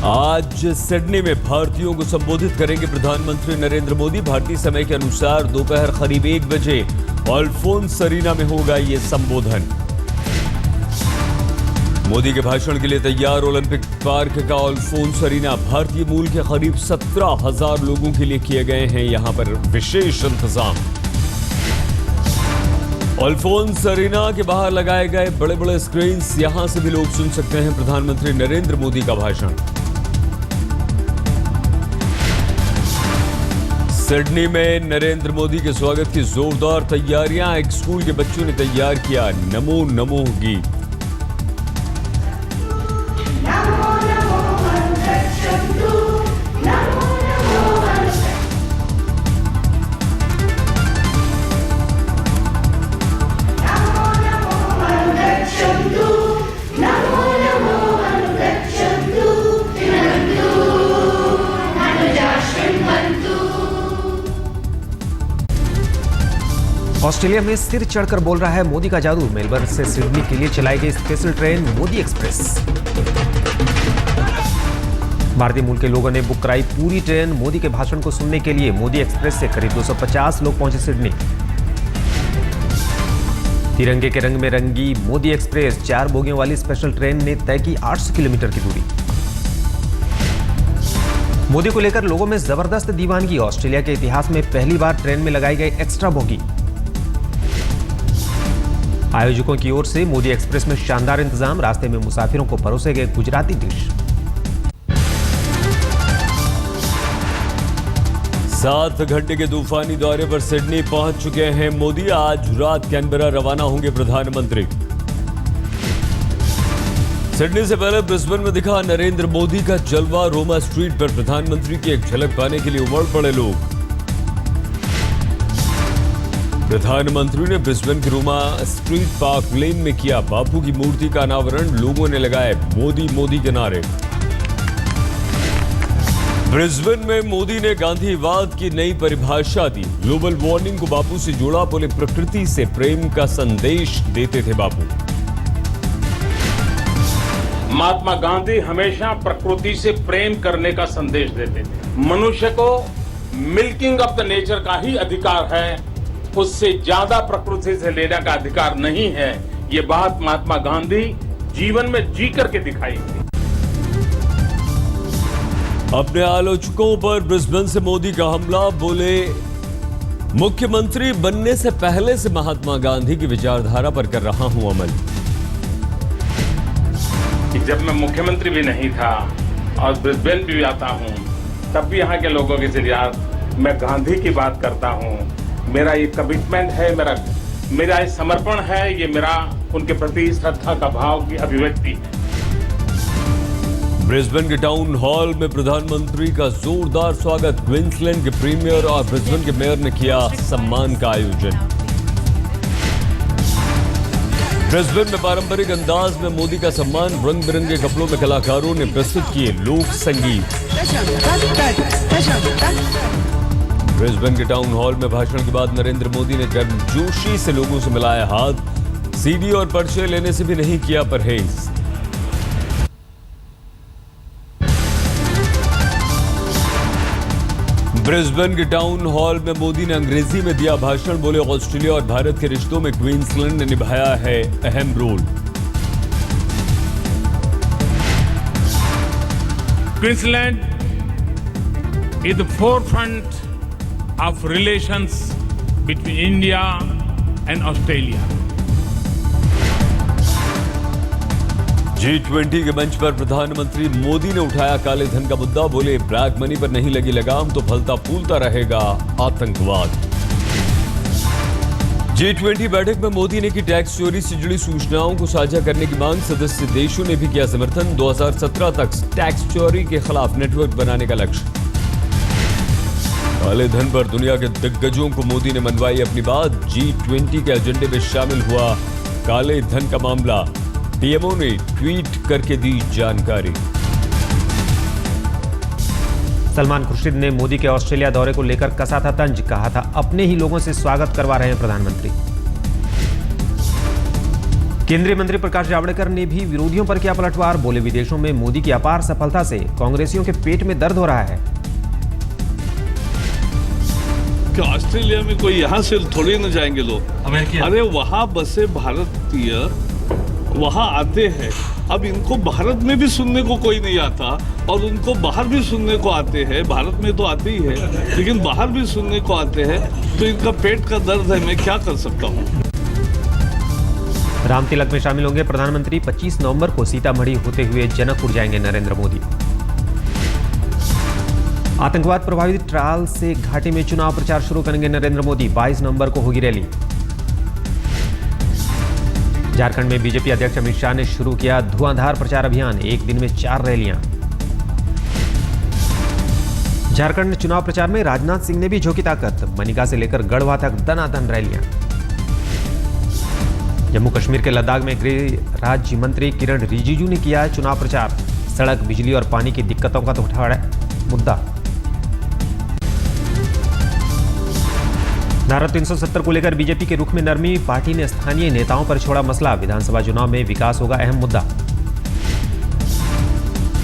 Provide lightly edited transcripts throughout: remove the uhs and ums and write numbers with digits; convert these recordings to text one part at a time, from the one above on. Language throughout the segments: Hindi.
आज सिडनी में भारतीयों को संबोधित करेंगे प्रधानमंत्री नरेंद्र मोदी। भारतीय समय के अनुसार दोपहर करीब 1 बजे अल्फोंस अरीना में होगा ये संबोधन। मोदी के भाषण के लिए तैयार ओलंपिक पार्क का अल्फोंस अरीना। भारतीय मूल के करीब 17,000 लोगों के लिए किए गए हैं यहां पर विशेष इंतजाम। अल्फोंस अरीना के बाहर लगाए गए बड़े बड़े स्क्रीन्स, यहां से भी लोग सुन सकते हैं प्रधानमंत्री नरेंद्र मोदी का भाषण। सिडनी में नरेंद्र मोदी के स्वागत की जोरदार तैयारियां। एक स्कूल के बच्चों ने तैयार किया नमो नमो गीत। ऑस्ट्रेलिया में सिर चढ़कर बोल रहा है मोदी का जादू। मेलबर्न से सिडनी के लिए चलाई गई स्पेशल ट्रेन मोदी एक्सप्रेस। भारतीय मूल के लोगों ने बुक कराई पूरी ट्रेन मोदी के भाषण को सुनने के लिए। मोदी एक्सप्रेस से करीब 250 लोग पहुंचे सिडनी। तिरंगे के रंग में रंगी मोदी एक्सप्रेस 4 बोगियों वाली स्पेशल ट्रेन ने तय की 800 किलोमीटर की दूरी। मोदी को लेकर लोगों में जबरदस्त दीवानगी। ऑस्ट्रेलिया के इतिहास में पहली बार ट्रेन में लगाई गई एक्स्ट्रा बोगी। आयोजकों की ओर से मोदी एक्सप्रेस में शानदार इंतजाम। रास्ते में मुसाफिरों को परोसे गए गुजराती डिश। 7 घंटे के तूफानी दौरे पर सिडनी पहुंच चुके हैं मोदी। आज रात कैनबरा रवाना होंगे प्रधानमंत्री। सिडनी से पहले ब्रिस्बेन में दिखा नरेंद्र मोदी का जलवा। रोमा स्ट्रीट पर प्रधानमंत्री की एक झलक पाने के लिए उमड़ पड़े लोग। प्रधानमंत्री ने ब्रिस्बेन के रोमा स्ट्रीट पार्क लेन में किया बापू की मूर्ति का अनावरण। लोगों ने लगाए मोदी मोदी के नारे। ब्रिस्बेन में मोदी ने गांधीवाद की नई परिभाषा दी। ग्लोबल वार्मिंग को बापू से जोड़ा। बोले प्रकृति से प्रेम का संदेश देते थे बापू। महात्मा गांधी हमेशा प्रकृति से प्रेम करने का संदेश देते थे। मनुष्य को मिल्किंग ऑफ द नेचर का ही अधिकार है, उससे ज्यादा प्रकृति से लेने का अधिकार नहीं है। ये बात महात्मा गांधी जीवन में जी करके दिखाई थी। अपने आलोचकों पर ब्रिस्बेन से मोदी का हमला। बोले मुख्यमंत्री बनने से पहले से महात्मा गांधी की विचारधारा पर कर रहा हूं अमल। जब मैं मुख्यमंत्री भी नहीं था और ब्रिस्बेन भी आता हूं, तब भी यहाँ के लोगों के जरिए मैं गांधी की बात करता हूं। मेरा ये कमिटमेंट है, मेरा ये समर्पण है, ये मेरा उनके प्रति श्रद्धा का भाव की अभिव्यक्ति है। ब्रिस्बेन के टाउन हॉल में प्रधानमंत्री का जोरदार स्वागत। क्वींसलैंड के प्रीमियर और ब्रिस्बेन के मेयर ने किया सम्मान का आयोजन। ब्रिस्बेन में पारंपरिक अंदाज में मोदी का सम्मान। रंग बिरंगे कपड़ों में कलाकारों ने प्रस्तुत किए लोक संगीत। ब्रिस्बेन के टाउन हॉल में भाषण के बाद नरेंद्र मोदी ने गर्मजोशी से लोगों से मिलाया हाथ। सीडी और पर्चे लेने से भी नहीं किया परहेज। ब्रिस्बेन के टाउन हॉल में मोदी ने अंग्रेजी में दिया भाषण। बोले ऑस्ट्रेलिया और भारत के रिश्तों में क्वींसलैंड ने निभाया है अहम role. Queensland is the forefront of relations between India and Australia. G20 के मंच पर प्रधानमंत्री मोदी ने उठाया काले धन का मुद्दा। बोले ब्लैक मनी पर नहीं लगी लगाम तो फलता फूलता रहेगा आतंकवाद। G20 बैठक में मोदी ने की टैक्स चोरी से जुड़ी सूचनाओं को साझा करने की मांग। सदस्य देशों ने भी किया समर्थन। 2017 तक टैक्स चोरी के खिलाफ नेटवर्क बनाने का लक्ष्य। काले धन पर दुनिया के दिग्गजों को मोदी ने मनवाई अपनी बात। G20 के एजेंडे में शामिल हुआ काले धन का मामला। पीएमओ ने ट्वीट करके दी जानकारी। सलमान खुर्शीद ने मोदी के ऑस्ट्रेलिया दौरे को लेकर कसा था तंज। कहा था अपने ही लोगों से स्वागत करवा रहे हैं प्रधानमंत्री। केंद्रीय मंत्री प्रकाश जावड़ेकर ने भी विरोधियों पर किया पलटवार, बोले विदेशों में मोदी की अपार सफलता से कांग्रेसियों के पेट में दर्द हो रहा है। कि ऑस्ट्रेलिया में कोई यहाँ से थोड़ी न जाएंगे लोग, अरे वहाँ बसे भारतीय वहाँ आते हैं। अब इनको भारत में भी सुनने को कोई नहीं आता और उनको बाहर भी सुनने को आते हैं। भारत में तो आते ही है लेकिन बाहर भी सुनने को आते हैं, तो इनका पेट का दर्द है, मैं क्या कर सकता हूँ। राम तिलक में शामिल होंगे प्रधानमंत्री। 25 नवंबर को सीतामढ़ी होते हुए जनकपुर जाएंगे नरेंद्र मोदी। आतंकवाद प्रभावित ट्राल से घाटी में चुनाव प्रचार शुरू करेंगे नरेंद्र मोदी। 22 नवंबर को होगी रैली। झारखंड में बीजेपी अध्यक्ष अमित शाह ने शुरू किया धुआंधार प्रचार अभियान, एक दिन में 4 रैलियां। झारखंड चुनाव प्रचार में राजनाथ सिंह ने भी झोंकी ताकत, मनिका से लेकर गढ़वा तक दनादन रैलियां। जम्मू कश्मीर के लद्दाख में गृह राज्य मंत्री किरण रिजिजू ने किया चुनाव प्रचार। सड़क, बिजली और पानी की दिक्कतों का तो उठाया मुद्दा। धारा 370 को लेकर बीजेपी के रुख में नरमी, पार्टी ने स्थानीय नेताओं पर छोड़ा मसला। विधानसभा चुनाव में विकास होगा अहम मुद्दा।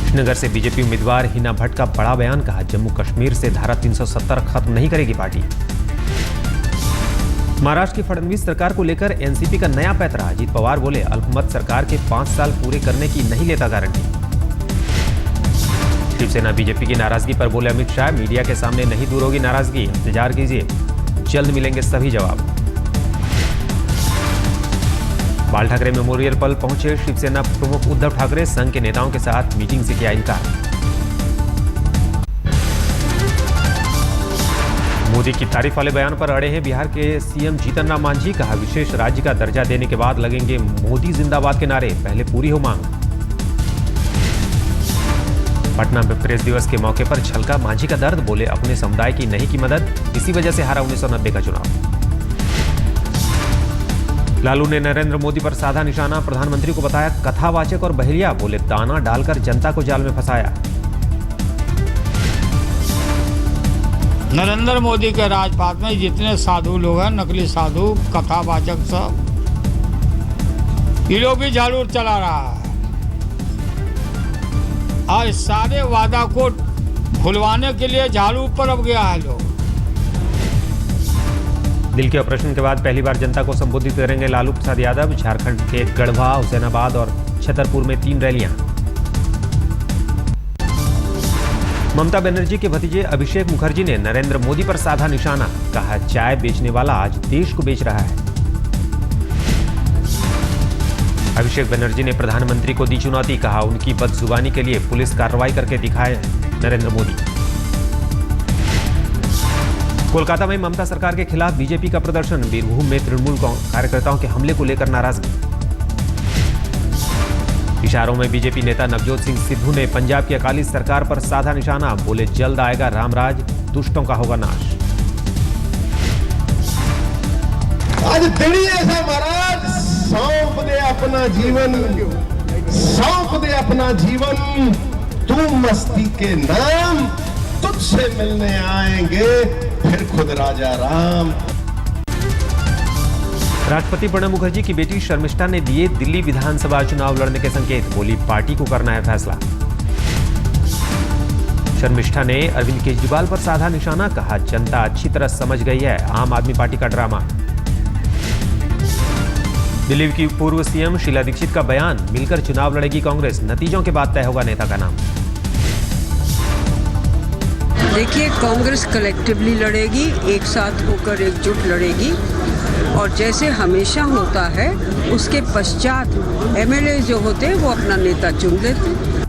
श्रीनगर से बीजेपी उम्मीदवार हिना भट्ट का बड़ा बयान, कहा जम्मू कश्मीर से धारा 370 खत्म नहीं करेगी पार्टी। महाराष्ट्र की फडणवीस सरकार को लेकर एनसीपी का नया पैंतरा, अजीत पवार बोले अल्पमत सरकार के 5 साल पूरे करने की नहीं लेता गारंटी। शिवसेना बीजेपी की नाराजगी पर बोले अमित शाह, मीडिया के सामने नहीं दूर होगी नाराजगी, इंतजार कीजिए, जल्द मिलेंगे सभी जवाब। बाल ठाकरे मेमोरियल पर पहुंचे शिवसेना प्रमुख उद्धव ठाकरे, संघ के नेताओं के साथ मीटिंग से किया इनकार। मोदी की तारीफ वाले बयान पर अड़े हैं बिहार के सीएम जीतन राम मांझी, कहा विशेष राज्य का दर्जा देने के बाद लगेंगे मोदी जिंदाबाद के नारे, पहले पूरी हो मांग। पटना में प्रेस दिवस के मौके पर छलका मांझी का दर्द, बोले अपने समुदाय की नहीं की मदद, इसी वजह से हारा 1990 का चुनाव। लालू ने नरेंद्र मोदी पर साधा निशाना, प्रधानमंत्री को बताया कथावाचक और बहेलिया, बोले दाना डालकर जनता को जाल में फंसाया। नरेंद्र मोदी के राजपाट में जितने साधु लोग हैं, नकली साधु, कथावाचक सब, ये लोग भी झाड़ू चला रहा है और सारे वादा को भुलवाने के लिए झाड़ू पर अब गया है लोग। दिल के ऑपरेशन के बाद पहली बार जनता को संबोधित करेंगे लालू प्रसाद यादव। झारखंड के गढ़वा, हुसैनाबाद और छतरपुर में 3 रैलियां। ममता बनर्जी के भतीजे अभिषेक मुखर्जी ने नरेंद्र मोदी पर साधा निशाना, कहा चाय बेचने वाला आज देश को बेच रहा है। अभिषेक बनर्जी ने प्रधानमंत्री को दी चुनौती, कहा उनकी बदजुबानी के लिए पुलिस कार्रवाई करके दिखाए नरेंद्र मोदी। कोलकाता में ममता सरकार के खिलाफ बीजेपी का प्रदर्शन, बीरभूम में तृणमूल कार्यकर्ताओं के हमले को लेकर नाराजगी। इशारों में बीजेपी नेता नवजोत सिंह सिद्धू ने पंजाब की अकाली सरकार पर साधा निशाना, बोले जल्द आएगा रामराज, दुष्टों का होगा नाश। आज दिन ऐसा महाराज, सौंप दे अपना जीवन, सौंप दे अपना जीवन, तू मस्ती के नाम, तुझसे मिलने आएंगे फिर खुद राजा राम। राष्ट्रपति प्रणब मुखर्जी की बेटी शर्मिष्ठा ने दिए दिल्ली विधानसभा चुनाव लड़ने के संकेत, बोली पार्टी को करना है फैसला। शर्मिष्ठा ने अरविंद केजरीवाल पर साधा निशाना, कहा जनता अच्छी तरह समझ गई है आम आदमी पार्टी का ड्रामा। दिल्ली की पूर्व सीएम शीला दीक्षित का बयान, मिलकर चुनाव लड़ेगी कांग्रेस, नतीजों के बाद तय होगा नेता का नाम। देखिए, कांग्रेस कलेक्टिवली लड़ेगी, एक साथ होकर एकजुट लड़ेगी और जैसे हमेशा होता है उसके पश्चात एमएलए जो होते हैं वो अपना नेता चुन लेते हैं।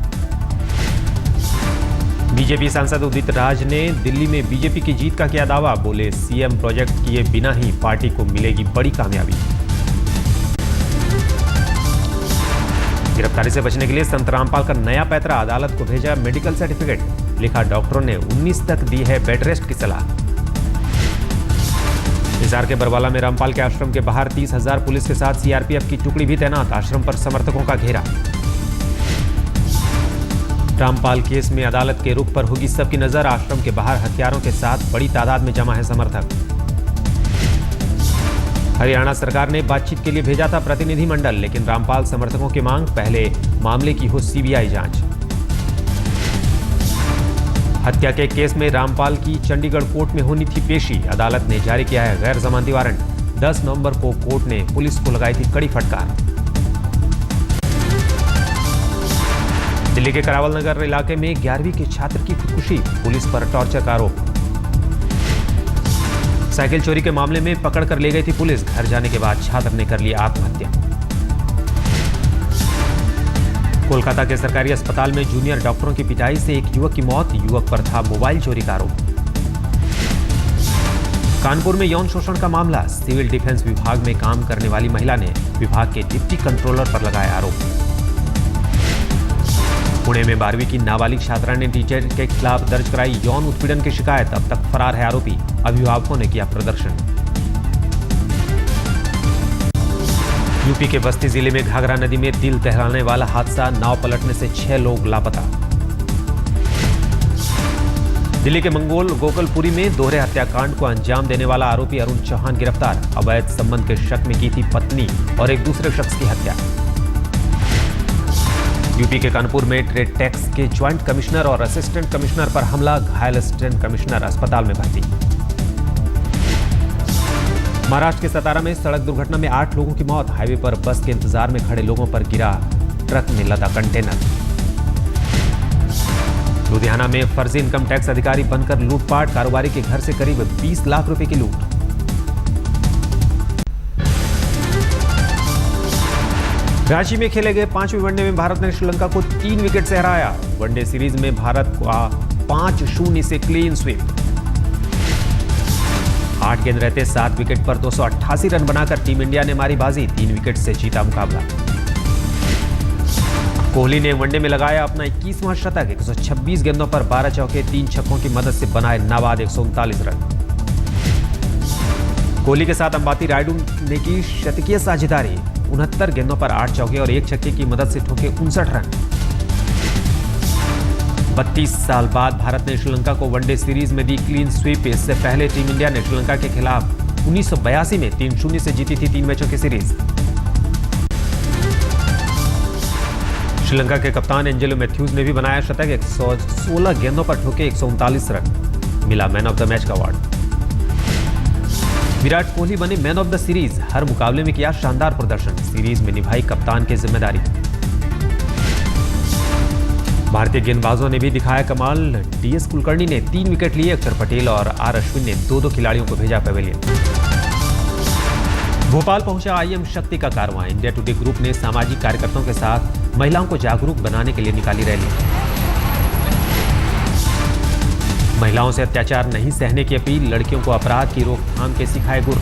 बीजेपी सांसद उदित राज ने दिल्ली में बीजेपी की जीत का किया दावा, बोले सीएम प्रोजेक्ट किए बिना ही पार्टी को मिलेगी बड़ी कामयाबी। गिरफ्तारी से बचने के लिए संत रामपाल का नया पैतरा, अदालत को भेजा मेडिकल सर्टिफिकेट, लिखा डॉक्टरों ने 19 तक दी है बेड रेस्ट की सलाह। हिसार के बरवाला में रामपाल के आश्रम के बाहर 30,000 पुलिस के साथ सीआरपीएफ की टुकड़ी भी तैनात, आश्रम पर समर्थकों का घेरा। रामपाल केस में अदालत के रुख पर होगी सबकी नजर, आश्रम के बाहर हथियारों के साथ बड़ी तादाद में जमा है समर्थक। हरियाणा सरकार ने बातचीत के लिए भेजा था प्रतिनिधिमंडल, लेकिन रामपाल समर्थकों की मांग, पहले मामले की हो सीबीआई जांच। हत्या के केस में रामपाल की चंडीगढ़ कोर्ट में होनी थी पेशी, अदालत ने जारी किया है गैर जमानती वारंट। 10 नवंबर को कोर्ट ने पुलिस को लगाई थी कड़ी फटकार। दिल्ली के करावल नगर इलाके में 11वीं के छात्र की खुदकुशी, पुलिस पर टॉर्चर का आरोप। साइकिल चोरी के मामले में पकड़ कर ले गई थी पुलिस, घर जाने के बाद छात्र ने कर लिया आत्महत्या। कोलकाता के सरकारी अस्पताल में जूनियर डॉक्टरों की पिटाई से एक युवक की मौत, युवक पर था मोबाइल चोरी का आरोप। कानपुर में यौन शोषण का मामला, सिविल डिफेंस विभाग में काम करने वाली महिला ने विभाग के डिप्टी कंट्रोलर पर लगाया आरोप। पुणे में 12वीं की नाबालिग छात्रा ने टीचर के खिलाफ दर्ज कराई यौन उत्पीड़न की शिकायत, अब तक फरार है आरोपी, अभिभावकों ने किया प्रदर्शन। यूपी के बस्ती जिले में घाघरा नदी में दिल दहलाने वाला हादसा, नाव पलटने से 6 लोग लापता। दिल्ली के मंगोल गोकलपुरी में दोहरे हत्याकांड को अंजाम देने वाला आरोपी अरुण चौहान गिरफ्तार, अवैध संबंध के शक में की थी पत्नी और एक दूसरे शख्स की हत्या। यूपी के कानपुर में ट्रेड टैक्स के ज्वाइंट कमिश्नर और असिस्टेंट कमिश्नर पर हमला, घायल असिस्टेंट कमिश्नर अस्पताल में भर्ती। महाराष्ट्र के सतारा में सड़क दुर्घटना में 8 लोगों की मौत, हाईवे पर बस के इंतजार में खड़े लोगों पर गिरा ट्रक में लदा कंटेनर। लुधियाना में फर्जी इनकम टैक्स अधिकारी बनकर लूटपाट, कारोबारी के घर से करीब 20 लाख रुपए की लूट। रांची में खेले गए 5वें वनडे में भारत ने श्रीलंका को 3 विकेट से हराया। वनडे सीरीज में भारत का 5-0 से क्लीन स्वीप। 8 गेंद रहते 7 विकेट पर 288 रन बनाकर टीम इंडिया ने मारी बाजी, 3 विकेट से जीता मुकाबला। कोहली ने वनडे में लगाया अपना 21वां शतक, 126 गेंदों पर 12 चौके 3 छक्कों की मदद से बनाए नाबाद 139 रन। कोहली के साथ अंबाती रायडू ने की शतकीय साझेदारी, 69 गेंदों पर 8 चौके और 1 छक्के की मदद से ठोके 59 रन। 32 साल बाद भारत ने श्रीलंका को वनडे सीरीज में दी क्लीन स्वीप। इससे पहले टीम इंडिया ने श्रीलंका के खिलाफ 1982 में 3-0 से जीती थी 3 मैचों की सीरीज। श्रीलंका के कप्तान एंजेलो मैथ्यूज ने भी बनाया शतक, 116 गेंदों पर ठोके 139 रन, मिला मैन ऑफ द मैच का अवार्ड। विराट कोहली बने मैन ऑफ द सीरीज, हर मुकाबले में किया शानदार प्रदर्शन, सीरीज में निभाई कप्तान की जिम्मेदारी। भारतीय गेंदबाजों ने भी दिखाया कमाल, डीएस कुलकर्णी ने 3 विकेट लिए, अक्षर पटेल और आर अश्विन ने 2-2 खिलाड़ियों को भेजा पवेलियन। भोपाल पहुंचा आईएम शक्ति का कारवां, इंडिया टुडे ग्रुप ने सामाजिक कार्यकर्ताओं के साथ महिलाओं को जागरूक बनाने के लिए निकाली रैली। महिलाओं से अत्याचार नहीं सहने की अपील, लड़कियों को अपराध की रोकथाम के सिखाए गुर।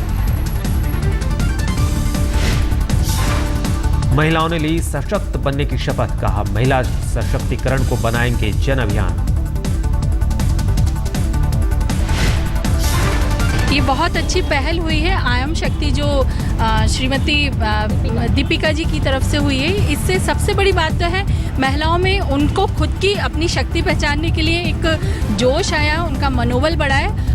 महिलाओं ने ली सशक्त बनने की शपथ, कहा महिला सशक्तिकरण को बनाएंगे जन अभियान। ये बहुत अच्छी पहल हुई है, आयम शक्ति जो श्रीमती दीपिका जी की तरफ से हुई है। इससे सबसे बड़ी बात तो है महिलाओं में उनको खुद की अपनी शक्ति पहचानने के लिए एक जोश आया, उनका मनोबल बढ़ा है।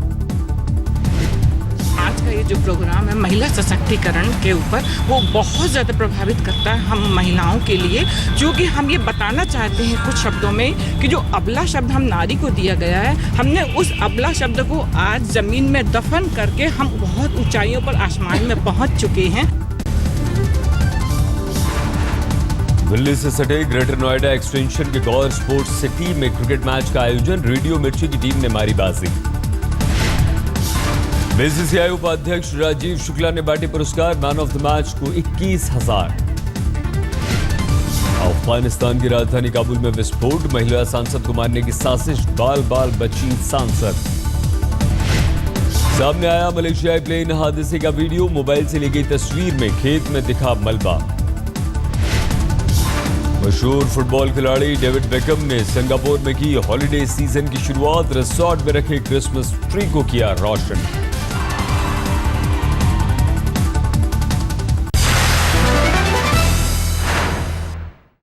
आज का ये जो प्रोग्राम है महिला सशक्तिकरण के ऊपर, वो बहुत ज़्यादा प्रभावित करता है हम महिलाओं के लिए, क्योंकि हम ये बताना चाहते हैं कुछ शब्दों में कि जो अबला शब्द हम नारी को दिया गया है, हमने उस अबला शब्द को आज ज़मीन में दफन करके हम बहुत ऊंचाइयों पर आसमान में पहुंच चुके हैं। दिल्ली से सटे ग्रेटर नोएडा एक्सटेंशन के गौर स्पोर्ट्स सिटी में क्रिकेट मैच का आयोजन, रेडियो मिर्ची की टीम ने मारी बाजी। बीसीसीआई उपाध्यक्ष राजीव शुक्ला ने बांटे पुरस्कार, मैन ऑफ द मैच को 21,000। अफगानिस्तान की राजधानी काबुल में विस्फोट, महिला सांसद को मारने की साजिश, बाल बाल बची सांसद। सामने आया मलेशियाई प्लेन हादसे का वीडियो, मोबाइल से ली गई तस्वीर में खेत में दिखा मलबा। मशहूर फुटबॉल खिलाड़ी डेविड बेकहम ने सिंगापुर में की हॉलिडे सीजन की शुरुआत, रिसोर्ट में रखे क्रिसमस ट्री को किया रोशन।